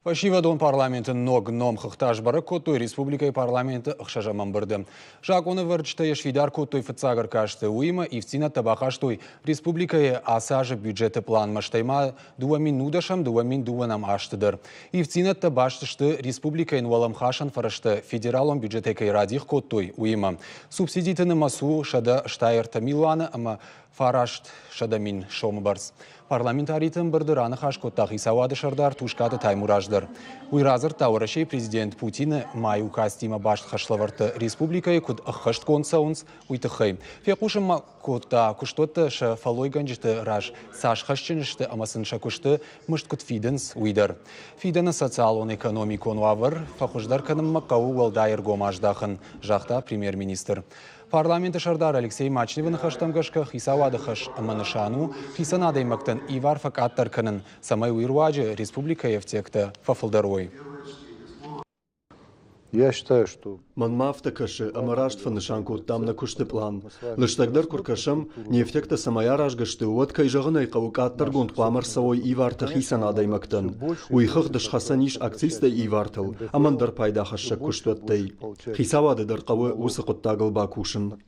Фашивадон парламенті ном хықташ бары Коттой республикай парламенті ұқшажаман бірді. Жак оны вырчты ешвидар Коттой фыцагар кашты уйма и вцина табахаштой республикай асажы бюджеты план маштайма дуамин нудашам дуамин дуанам аштыдыр. И вцина табаштышты республикай нуалам хашан фарашты федералом бюджетекай радих Коттой уйма. Субсидитыны масу шада штайрта милуаны ама фарашт шадамин шомыбарс. Парламентаритын бірдіраны қашқоттақ Исауады шардар тушқаты таймураждыр. Уйразыр тауырашей президент Путин май укастима башт хашлаварты республикай куд ыққышт консаунс уйтықай. Феқушым котта күштотты шы фалой ганжышты раж саш хашчынышты амасынша күшті мұшт куд фиденс уйдар. Фидені социалон экономикон уавыр, фақуждар каным маққау уалдайыр гомаждақын жақта премьер-министр. Парламенті шардар Алексей Мачневын хаштамгашка Исауады хаш аманышану, Хисанадой мактан Ивар факаттарканын самай уйруаджи республика ефтекті фафылдарой. Я считаю, что... Манмафта каши амарашт фанышанку там на кушты план. Лишь тогда куркашам нефтекта самая ражгашты уотка и жагынай кавукаттар гунд кламар савой Иварта Хисанадай мактан. Уйхах даш хасаниш акцисты Ивартыл, амандар пайда хашшак куштуаттай. Хисавады дарқавы усы құттагыл бакушын.